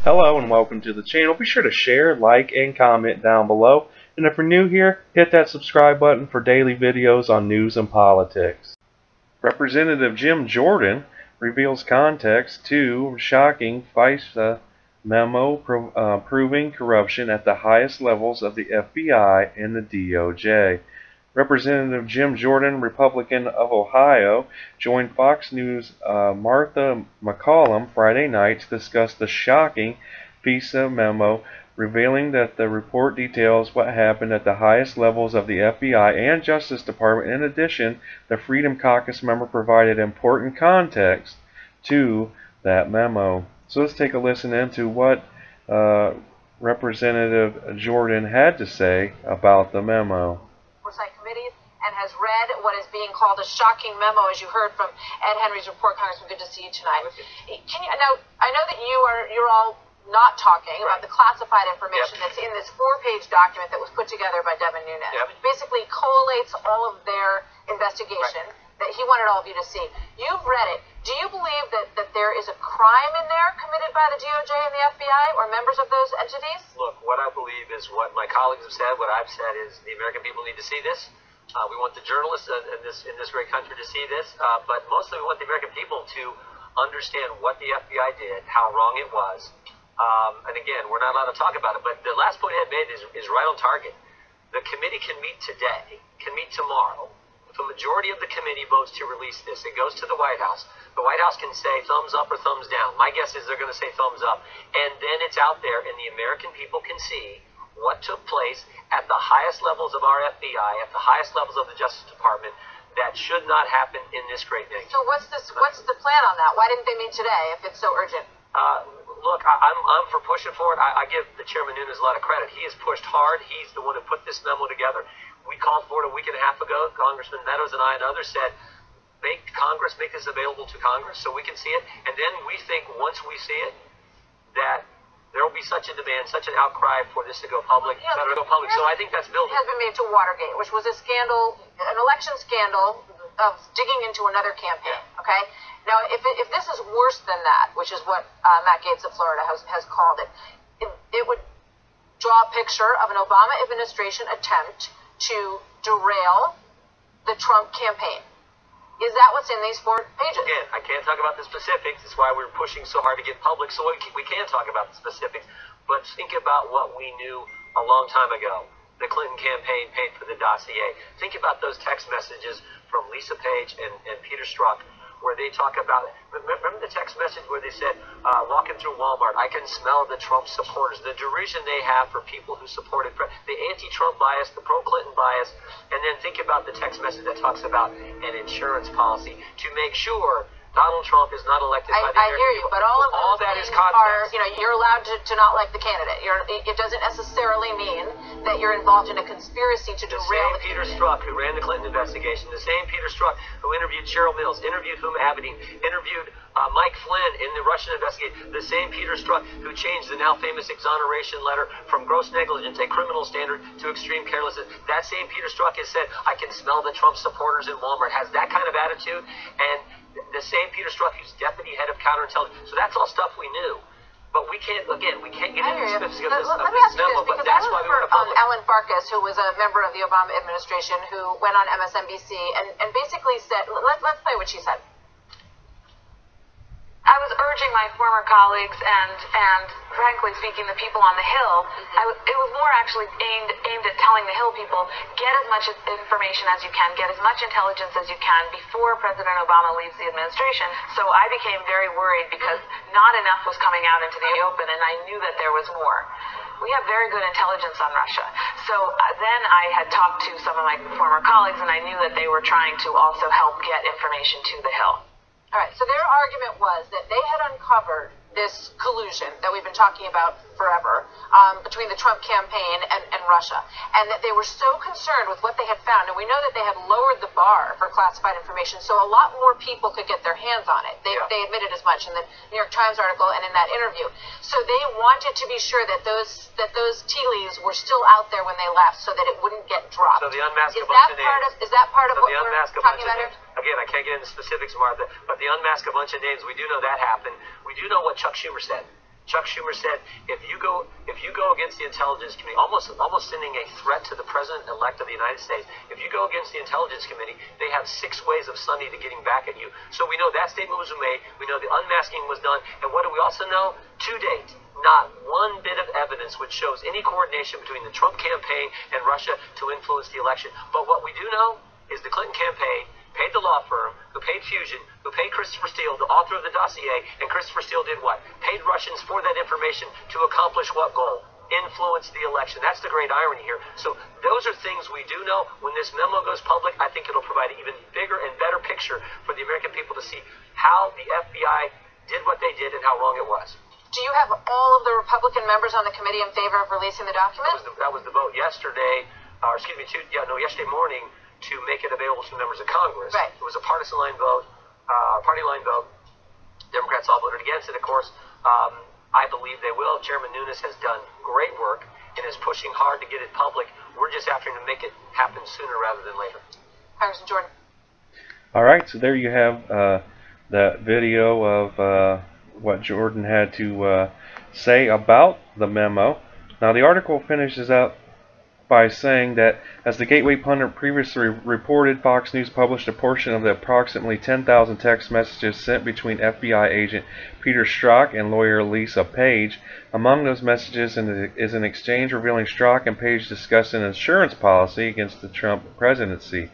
Hello and welcome to the channel. Be sure to share, like, and comment down below. And if you're new here, hit that subscribe button for daily videos on news and politics. Representative Jim Jordan reveals context to shocking FISA memo proving corruption at the highest levels of the FBI and the DOJ. Representative Jim Jordan, Republican of Ohio, joined Fox News' Martha McCallum Friday night to discuss the shocking FISA memo, revealing that the report details what happened at the highest levels of the FBI and Justice Department. In addition, the Freedom Caucus member provided important context to that memo. So let's take a listen into what Representative Jordan had to say about the memo. Committees and has read what is being called a shocking memo, as you heard from Ed Henry's report. Congressman, good to see you tonight. Can you, now, I know that you're all not talking about the classified information that's in this 4-page document that was put together by Devin Nunes, which basically collates all of their investigation that he wanted all of you to see. You've read it. Do you believe that there is a crime in there committed by the DOJ and the FBI or members of those entities? Look, what I believe is what my colleagues have said, what I've said is the American people need to see this. We want the journalists in this great country to see this, but mostly we want the American people to understand what the FBI did, how wrong it was. And again, we're not allowed to talk about it, but the last point Ed made is right on target. The committee can meet today, can meet tomorrow. If a majority of the committee votes to release this, it goes to the White House. The White House can say thumbs up or thumbs down. My guess is they're going to say thumbs up. And then it's out there, and the American people can see what took place at the highest levels of our FBI, at the highest levels of the Justice Department. That should not happen in this great nation. So what's the plan on that? Why didn't they meet today if it's so urgent? Look, I'm for pushing for it. I give the Chairman Nunes a lot of credit. He has pushed hard. He's the one who put this memo together. We called for it a week and a half ago. Congressman Meadows and I and others said, make this available to Congress so we can see it. And then we think once we see it, that there will be such a demand, such an outcry for this to go public. So I think that's building. It has been made to Watergate, which was a scandal, an election scandal of digging into another campaign. Okay. Now, if this is worse than that, which is what Matt Gaetz of Florida has called it, it would draw a picture of an Obama administration attempt to derail the Trump campaign. Is that what's in these 4 pages? Again, I can't talk about the specifics. That's why we're pushing so hard to get public, so we can talk about the specifics. But think about what we knew a long time ago. The Clinton campaign paid for the dossier. Think about those text messages from Lisa Page and Peter Strzok, where they talk about it. Remember the text message where they said, walking through Walmart, I can smell the Trump supporters, the derision they have for people who supported the anti-Trump bias, the pro-Clinton bias, and then think about the text message that talks about an insurance policy to make sure Donald Trump is not elected by the American people. I hear you, but all that things is context. are, you're allowed to not like the candidate. It doesn't necessarily mean that you're involved in a conspiracy to derail the Peter Strzok, who ran the Clinton investigation, the same Peter Strzok who interviewed Cheryl Mills, interviewed Hum Abedin, interviewed Mike Flynn in the Russian investigation, the same Peter Strzok who changed the now famous exoneration letter from gross negligence, a criminal standard, to extreme carelessness. That same Peter Strzok has said, I can smell the Trump supporters in Walmart, has that kind of attitude, and the same Peter Strzok who's deputy head of counterintelligence. So that's all stuff we knew. But we can't get into the specifics of this memo, but that's why we want to public. Alan Farkas, who was a member of the Obama administration, who went on MSNBC and basically said, let's play what she said. I was urging my former colleagues and frankly speaking, the people on the Hill, it was more actually aimed at telling the Hill people, get as much information as you can, get as much intelligence as you can before President Obama leaves the administration. So I became very worried because not enough was coming out into the open, and I knew that there was more. We have very good intelligence on Russia. So then I had talked to some of my former colleagues, and I knew that they were trying to also help get information to the Hill. All right, so their argument was that they had uncovered this collusion that we've been talking about forever between the Trump campaign and Russia, and that they were so concerned with what they had found, and we know that they had lowered the bar for classified information, so a lot more people could get their hands on it. They admitted as much in the New York Times article and in that interview. So they wanted to be sure that those tea leaves were still out there when they left, so that it wouldn't get dropped. So the unmask is that part of what we're talking about here? Again, I can't get into specifics, Martha, but the unmask a bunch of names, we do know that happened. We do know what Chuck Schumer said. Chuck Schumer said, if you go against the intelligence committee, almost sending a threat to the president-elect of the United States, if you go against the intelligence committee, they have 6 ways of Sunday to getting back at you. So we know that statement was made. We know the unmasking was done. And what do we also know? To date, not one bit of evidence which shows any coordination between the Trump campaign and Russia to influence the election. But what we do know is the Clinton campaign paid the law firm, who paid Fusion, who paid Christopher Steele, the author of the Dossier, and Christopher Steele did what? Paid Russians for that information to accomplish what goal? Influence the election. That's the great irony here. So those are things we do know. When this memo goes public, I think it'll provide an even bigger and better picture for the American people to see how the FBI did what they did and how wrong it was. Do you have all of the Republican members on the committee in favor of releasing the document? That was the vote yesterday, yesterday morning, to make it available to members of Congress. Right. It was a partisan line vote, party line vote. Democrats all voted against it, of course. I believe they will. Chairman Nunes has done great work and is pushing hard to get it public. We're just after him to make it happen sooner rather than later. Congressman Jordan. All right, so there you have that video of what Jordan had to say about the memo. Now the article finishes up by saying that, as the Gateway pundit previously reported, Fox News published a portion of the approximately 10,000 text messages sent between FBI agent Peter Strzok and lawyer Lisa Page. Among those messages is an exchange revealing Strzok and Page discussed an insurance policy against the Trump presidency.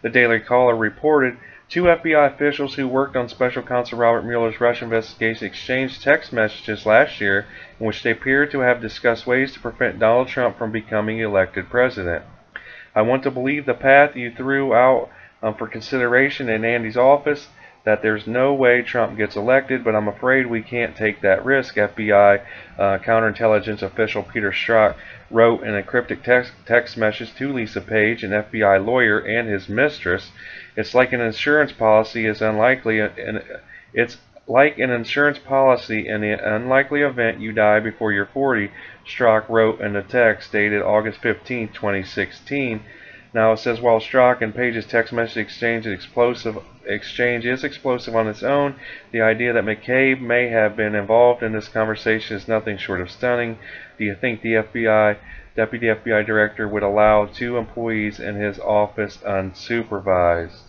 The Daily Caller reported 2 FBI officials who worked on Special Counsel Robert Mueller's Russia investigation exchanged text messages last year in which they appeared to have discussed ways to prevent Donald Trump from becoming elected president. I want to believe the path you threw out for consideration in Andy's office, that there's no way Trump gets elected, but I'm afraid we can't take that risk, FBI counterintelligence official Peter Strzok wrote in a cryptic text message to Lisa Page, an FBI lawyer, and his mistress. It's like an insurance policy is unlikely, and it's like an insurance policy in the unlikely event you die before you're 40, Strzok wrote in the text dated August 15, 2016. Now it says, while Strzok and Page's text message exchange is explosive on its own, the idea that McCain may have been involved in this conversation is nothing short of stunning. Do you think the Deputy FBI Director would allow 2 employees in his office unsupervised?